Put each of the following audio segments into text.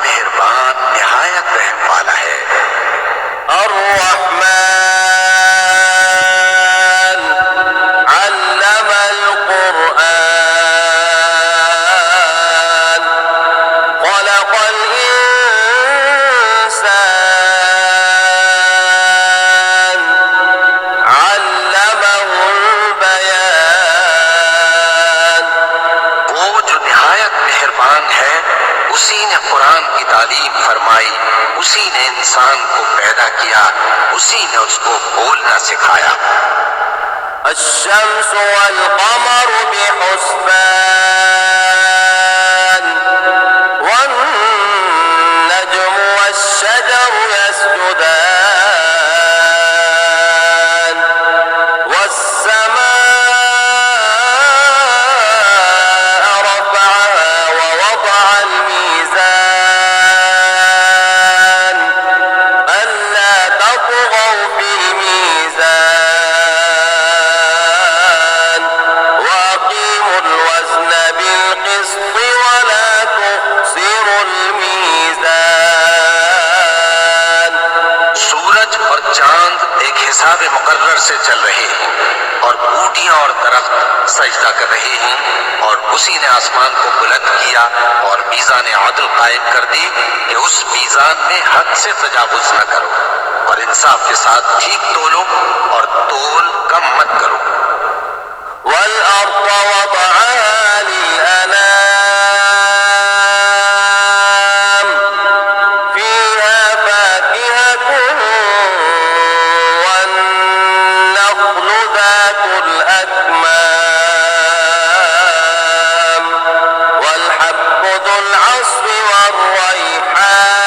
मेहरबान निहायत रहम वाला है। अर्रहमान अल्लमल कुरआन खलक़ल इंसान अल्लमहुल बयान। वो जो निहायत मेहरबान है, उसी ने कुरान की तालीम फरमाई, उसी ने इंसान को पैदा किया, उसी ने उसको बोलना सिखाया। अश्शम्सु वल क़मरु बिहुस्बान वन नज्मु वश्शजरु यस्जुदान वस्समाअ रफ़अहा व वضعल मीज़ान अल्ला तत्ग़ौ फ़िल मीज़ान वअक़ीमुल वज़न बिल-क़िस्ति वला तुख़्सिरुल मीज़ान। सूरज और चांद एक हिसाब मुकर्रर से चल रहे हैं और बूटियां और दरख्त सजदा कर रहे हैं, और उसी ने आसमान को बुलंद किया और मीज़ान आदल कायम कर दी कि उस मीज़ान में हद से तजावुज न करो और इंसाफ के साथ ठीक तोलो और तोल कम मत करो। वल-अर्ज़ वضعها लिल-अनाम फ़ीहा फ़ाकिहतुन वन-नख़्लु ज़ातुल अकमाम वल-हब्बु ज़ुल अस्फ़ि वर-रैहान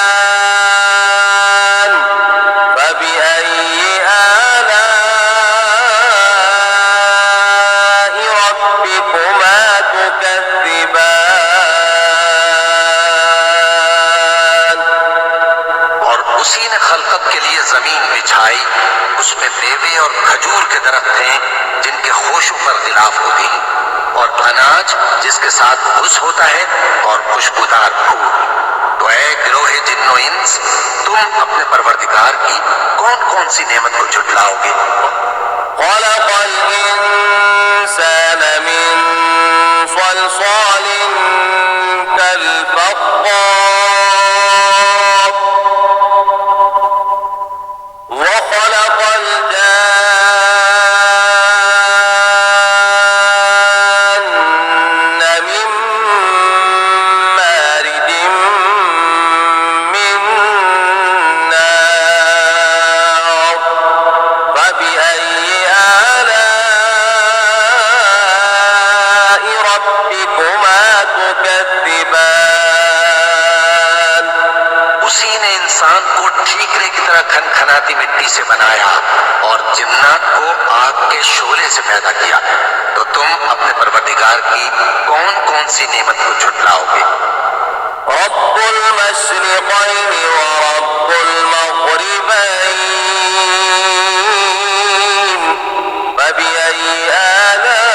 फ़बिअय्यि आलाइ रब्बिकुमा तुकज़्ज़िबान। और उसी ने खलकत के लिए जमीन बिछाई, उसमें मेवे और खजूर के दरख्त हैं जिनके खोशों पर गिलाफ होते हैं, और अनाज जिसके साथ भूस होता है, और खुशबूदार फूल। तो ऐ गिरोहे जिन्नो इंस, तुम अपने परवरदिगार की कौन कौन सी नेमत को झुटलाओगे? खलक़ल इंसान मिन सलसालिन कल-फ़ख़्ख़ार वखलक़ल जान्न मिन मारिजिम मिन नार फ़बिअय्यि आलाइ रब्बिकुमा तुकज़्ज़िबान। उसी ने इंसान को ठीकरे की तरह खनखनाती मिट्टी से बनाया और जिन्नात को आग के शोले से पैदा किया। तो तुम अपने परवरदिगार की कौन कौन सी नेमत को झुटलाओगे? रब्बुल मशरिक़ैनि व रब्बुल मग़रिबैन फ़बिअय्यि आलाइ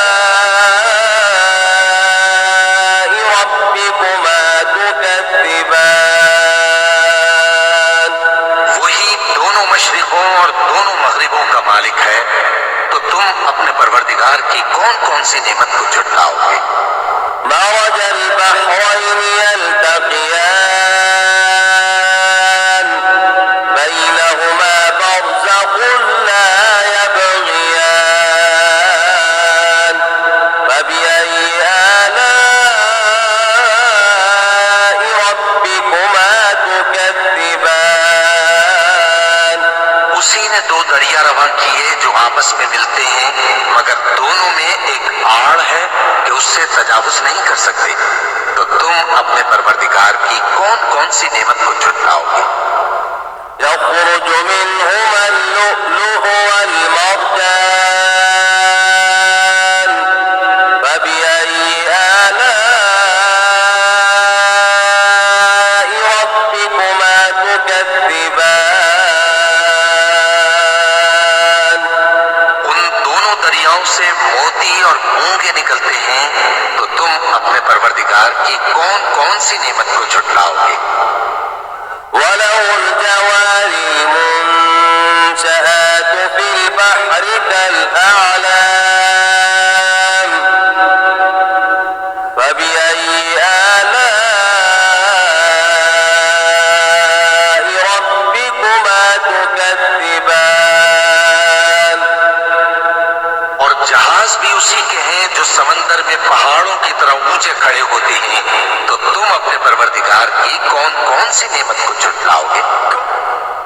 रब्बिकुमा तुकज़्ज़िबान। वही दोनों मशरिकों और दोनों मगरिबों का मालिक है, तो तुम अपने परवरदिगार की कौन कौन सी नेमत को झुटलाओगे? मरजल बहरैनि यल्तक़ियान बैनहुमा बरज़ख़ुन ला यबग़ियान फ़बिअय्यि आलाइ रब्बिकुमा तुकज़्ज़िबान। उसी ने दो दरिया रवां किए जो आपस में मिलते हैं, मगर दोनों में एक आड़ है कि उससे तजावुज नहीं कर सकते। तो तुम अपने परवरदिगार की कौन कौन सी नेमत को झुटलाओगे? यख़रुजु मिनहुमा अल-लुअ्लुअु वल-मरजान फ़बिअय्यि आलाइ रब्बिकुमा तुकज़्ज़िबान। उन दोनों दरियाओं से मोती और मूंगे निकलते हैं, तो तुम अपने परवरदिगार की कौन कौन सी नेमत को झुटलाओगे? ऊंचे खड़े होते हैं, तो तुम अपने परवरदिगार की कौन कौन सी नेमत को झुटलाओगे?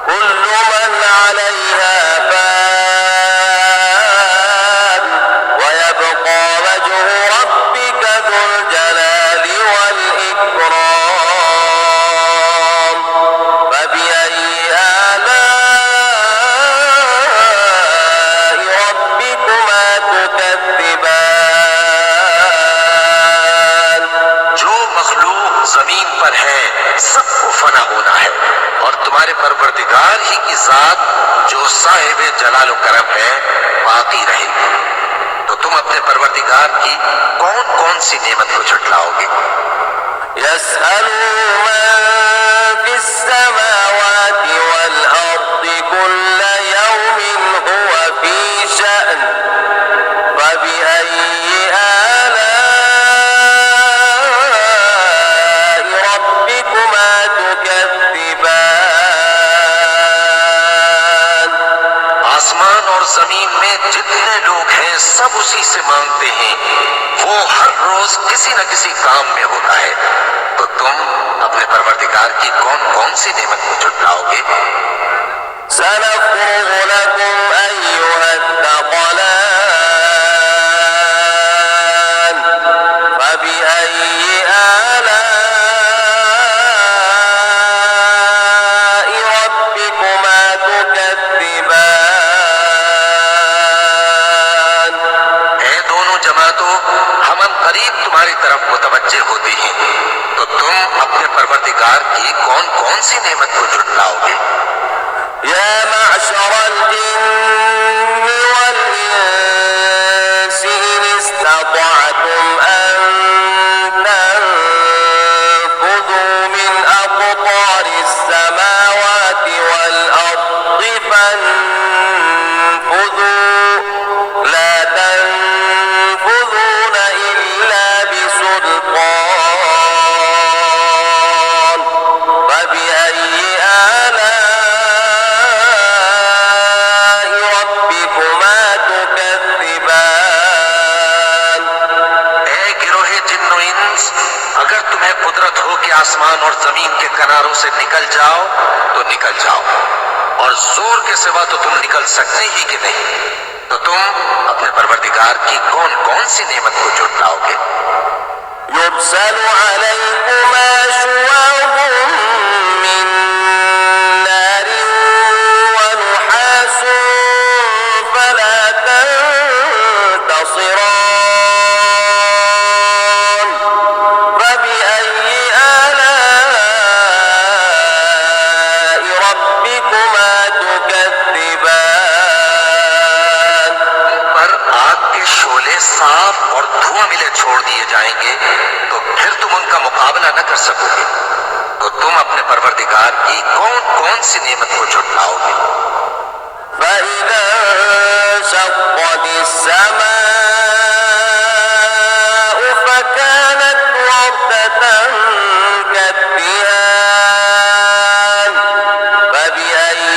कुल्लु मन अलैहा फान व यबक़ा वजहु रब्बिका ज़ुल जलाली वल इकराम फबिअय्यि आलाइ रब्बिकुमा तुकज़्ज़िबान। जो मखलूक जमीन पर है सबको फना होना है, और तुम्हारे परवरदिगार ही की जात जो साहिब जलाल करम है बाकी रहेगी। तो तुम अपने परवरदिगार की कौन कौन सी नेमत को झुटलाओगे? यसअलु मन फिस्समावाति वल अर्दि कुल्ल यौमिन हुवा फी शअन फबिअय्यि आलाइ रब्बिकुमा तुकज़्ज़िबान। आसमान और जमीन में जितने लोग हैं सब उसी से मांगते हैं, वो हर रोज किसी न किसी काम में होता है। तो तुम अपने परवरदिगार की कौन कौन सी नेमत को झुटलाओगे? सनफ़्रुग़ु लकुम अय्युहत्थक़लान फबिअय्यि आलाइ रब्बिकुमा तुकज़्ज़िबान। ऐ दोनों जमातों, हम करीब तुम्हारी तरफ मुतवज्जे होते हैं, तो तुम अपने परवरदिगार की कौन कौन सी नेमत को झुटलाओगे? या मअशरल जिन्नि वल इंसि इन इस्ततअतुम अन तनफुज़ू मिन अक़तारिस समावाति वल अर्दि फन्फुज़ू ला तनफुज़ून इल्ला बिसुल्तान फबिअय्यि आलाइ रब्बिकुमा तुकज़्ज़िबान। ऐ गिरोहे जिन्नो इंस, अगर तुम्हें कुदरत हो कि आसमान और जमीन के किनारों से निकल जाओ तो निकल जाओ, और जोर के सिवा तो तुम निकल सकते ही कि नहीं। तो तुम अपने परवरदिगार की कौन कौन सी नेमत को झुटलाओगे? युरसलु अलैकुमा शुवाज़ुम मिन नारिन व नुहासुन फला तंतसिरान फबिअय्यि आलाइ रब्बिकुमा तुकज़्ज़िबान। पर आग के शोले साफ और धुआं मिले छोड़ दिए जाएंगे, तो फिर तुम उनका मुकाबला न कर सकोगे। तो तुम अपने परवरदिगार की कौन कौन सी नेमत को झुटलाओगे? فإذا انشقت السماء فكانت وردة كالدهان فبأي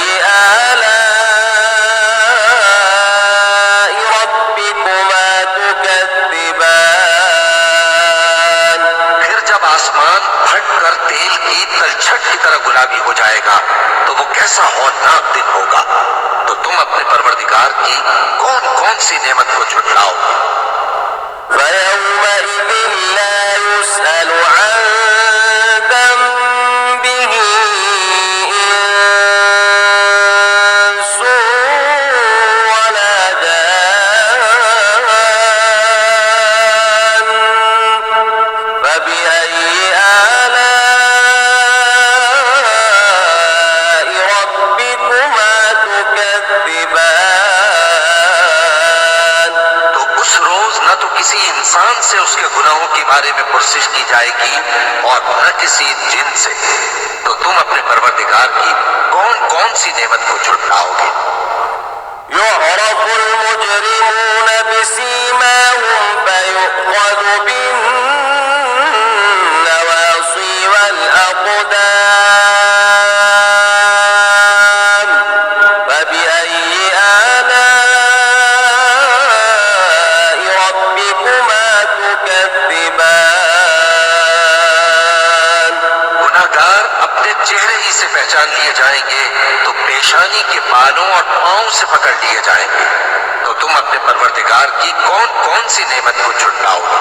آلاء ربكما تكذبان। फिर जब आसमान फट कर तेल की तलछट की तरह गुलाबी हो जाएगा, तो वो कैसा हौलनाक दिन होगा। तो तुम अपने परवरदिगार की कौन कौन सी नेमत को झुटलाओगे? فيومئذ لا يسأل عن ذنبه إنس ولا جان فبأي آلاء ربكما تكذبان। तो उस रोज न तो किसी इंसान से उसके गुनाहों के बारे में पुरसिश की जाएगी और न किसी जिन से। तो तुम अपने परवरदिगार की कौन कौन सी नेमत को झुटलाओगे? يعرف المجرمون بسيماهم فيؤخذ بالنواصي والأقدام فبأي آلاء ربكما تكذبان। चेहरे ही से पहचान लिए जाएंगे तो पेशानी के बालों और पांव से पकड़ लिए जाएंगे। तो तुम अपने परवरदिगार की कौन कौन सी नेमत को झुटलाओगे?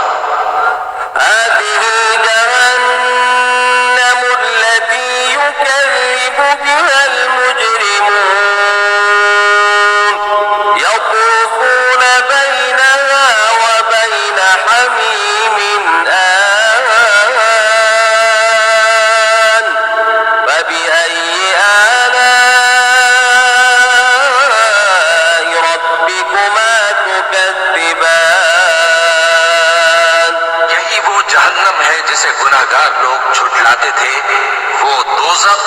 जिसे गुनाहगार लोग झुठलाते थे, वो दोज़ख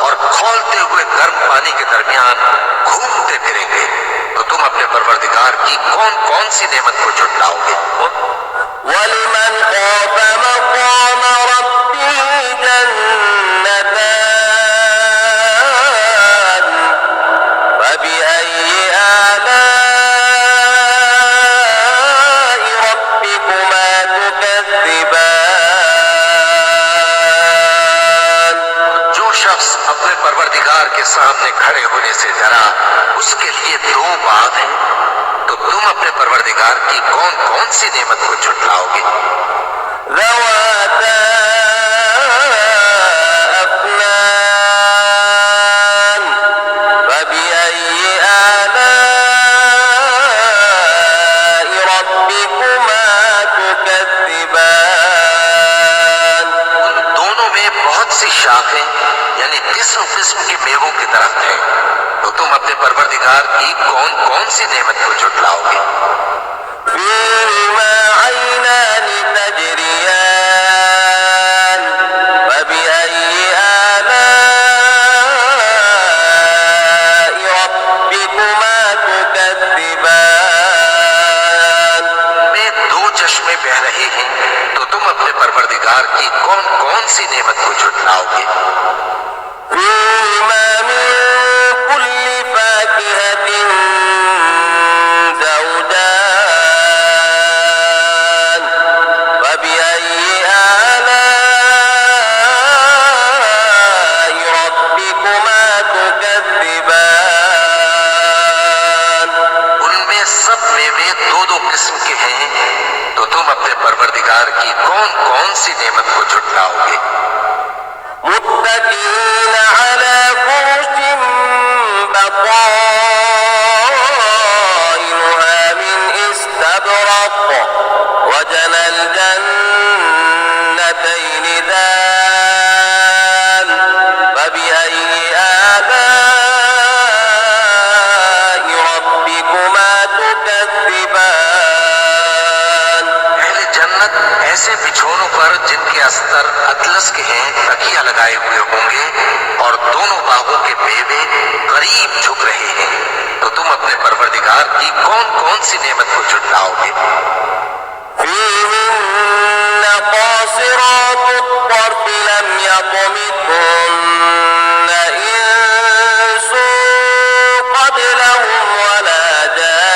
और खौलते हुए गर्म पानी के दरमियान घूमते फिरेंगे। तो तुम अपने परवरदिगार की कौन कौन सी नेमत को झुठलाओगे? वलिमन ख़ाफ़ मक़ाम रब्बिही जन्नतान फबिअय्यि आलाइ रब्बिकुमा तुकज़्ज़िबान। जो शख्स अपने परवरदिगार के सामने खड़े होने से डरा, उसके लिए दो बात हैं। तो तुम अपने परवरदिगार की कौन कौन सी नेमत को झुठलाओगे? ज़वाता अफ़नान फबिअय्यि आलाइ रब्बिकुमा तुकज़्ज़िबान। उन दोनों में बहुत सी शाखें यानी किस्म किस्म के मेवों के दरख्त हैं। तो तुम अपने परवरदिगार की कौन कौन सी नेमत को झुठलाओगे? फ़ीहिमा ऐनान तजरियान फबिअय्यि आलाइ रब्बिकुमा तुकज़्ज़िबान। में दो चश्मे बह रहे हैं। तो तुम अपने परवरदिगार की कौन कौन सी नेमत को झुठलाओगे? फ़ीहिमा मिन कुल्लि फ़ाकिहतिन ज़ौजान फबिअय्यि आलाइ रब्बिकुमा तुकज़्ज़िबान। उनमें सब मेवे दो दो किस्म के हैं। तो तुम अपने परवरदिगार की कौन कौन सी नेमत को झुठलाओगे? मुत्तकीन अला फुरुशिन बताइनुहा मिन इस्तबरक़ वजनल जन्नतैनि दान फबिअय्यि आलाइ रब्बिकुमा तुकज़्ज़िबान। अहले जन्नत ऐसे बिछौनों पर जिनके अस्तर अतलस के हैं तकिया लगाए हुए होंगे और दोनों बागों के मेवे करीब झुक रहे हैं। तो तुम अपने परवरदिगार की कौन कौन सी नेमत को झुठलाओगे? فيهن قاصرات الطرف لم يطمثهن إنس قبلهم ولا جان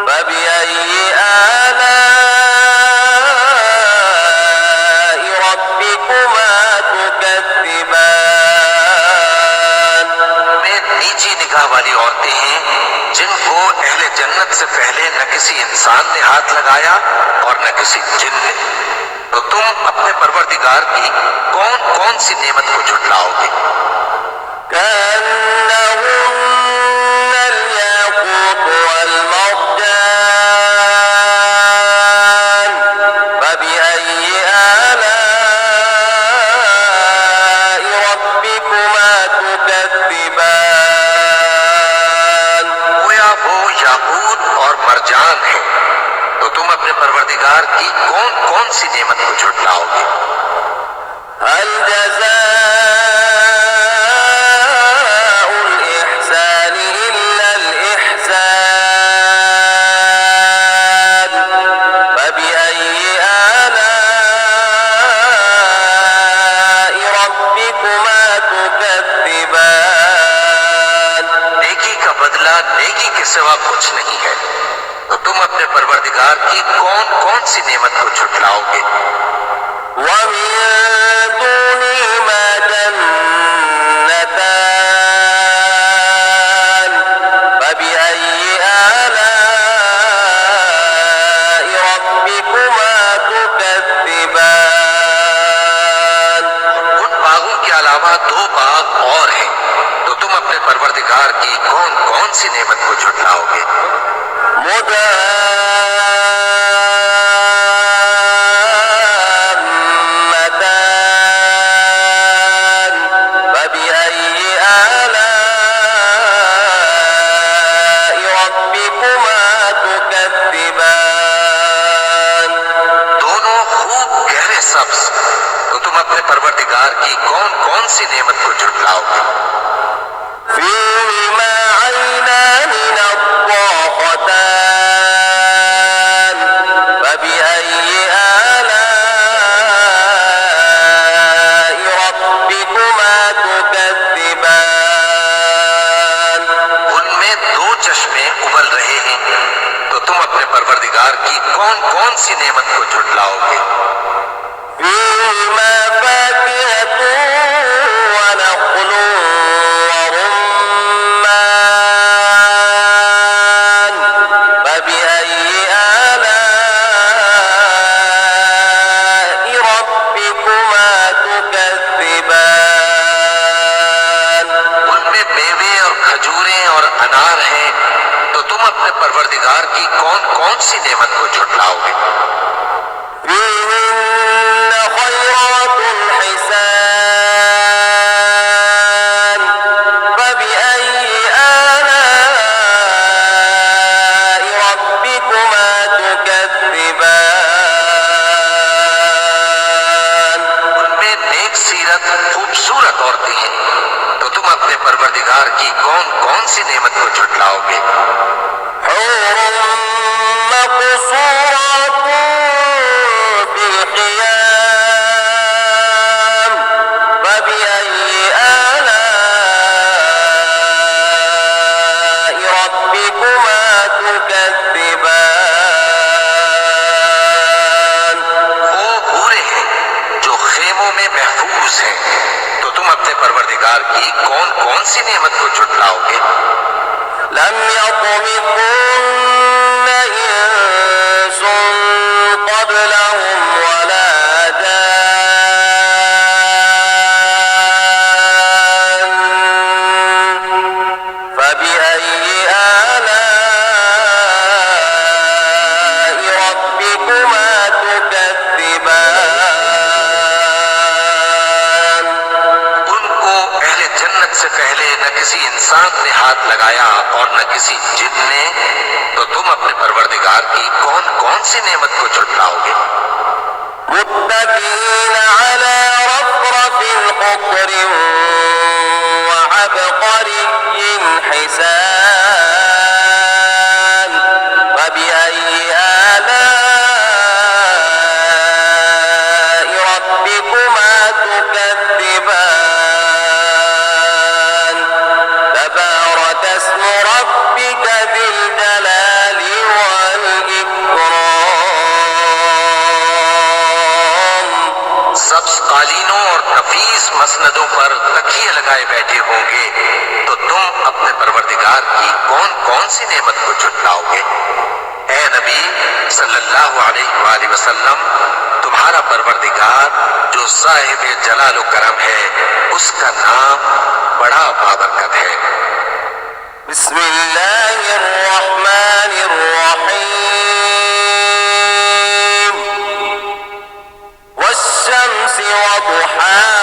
فبأي آلاء ربكما تكذبان। में नीची निगाह वाली औरतें हैं जिनको अहले जन्नत से पहले न किसी इंसान ने हाथ लगाया और न किसी जिन ने। तो तुम अपने परवरदिगार की कौन कौन सी नेमत को झुठलाओगे? كأنهن الياقوت والمرجان فبأي آلاء ربكما تكذبان। गोया वो याकूत और मरजान है। तो तुम अपने परवरदिगार की कौन कौन सी नेमत को झुठलाओगे? هل جزاء الإحسان إلا الإحسان فبأي آلاء ربكما تكذبان। नेकी का बदला नेकी के सिवा कुछ नहीं है। तो तुम अपने परवरदिगार की कौन कौन सी नेमत को झुठलाओगे? अलावा 2 बाग और हैं, तो तुम अपने परवरदिगार की कौन कौन सी नेमत को झुठलाओगे? मुदम्मतान फबिअय्यि आलाइ रब्बिकुमा तुकद्दिबान। दोनों खूब गहरे सब्ज, तो तुम अपने परवरदिगार की कौन कौन सी नेमत को झुठलाओगे? فيهما عينان نضاختان فبأي آلاء ربكما تكذبان। उनमें 2 चश्मे उबल रहे हैं, तो तुम अपने परवरदिगार की कौन कौन सी नेमत को झुठलाओगे? فيهما فاكهة ونخل ورمان فبأي آلاء ربكما تكذبان। उनमें मेवे और खजूरें और अनार हैं, तो तुम अपने परवरदिगार की कौन कौन सी नेमत को झुठलाओगे? فيهن خيرات حسان فبأي آلاء ربكما تكذبان। उनमें नेक सीरत खूबसूरत औरतें हैं, तो तुम अपने परवरदिगार की कौन कौन सी नेमत को झुठलाओगे? حور مقصورات في الخيام فبأي آلاء ربكما تكذبان। वो हूरें हैं जो खेमों में महफूज हैं, तो तुम अपने परवरदिगार की कौन कौन सी नेमत को झुठलाओगे? لم يطمثهن إنس قبلهم ولا جان فبأي آلاء ربكما تكذبان। उनको अहले जन्नत से पहले न किसी इंसान ने हाथ लगाया और न किसी जिन ने, तो तुम अपने परवरदिगार की कौन कौन सी नेमत को झुठलाओगे? متكئين على رفرف خضر وعبقري حسان فبأي آلاء ربكما تكذبان؟ تبارك اسم ربك ذي الجلال والإكرام। सब्ज कालीनों और नफीस मसनदों पर तकिए लगाए बैठे होंगे, तो तुम अपने परवरदिगार की कौन कौन सी नेमत को झुठलाओगे? ए नबी सल्लल्लाहु अलैहि वसल्लम, तुम्हारा परवरदिगार जो साहिब जलाल व करम है, उसका नाम बड़ा बाबरकत है। بسم الله الرحمن الرحيم والشمس وضحاها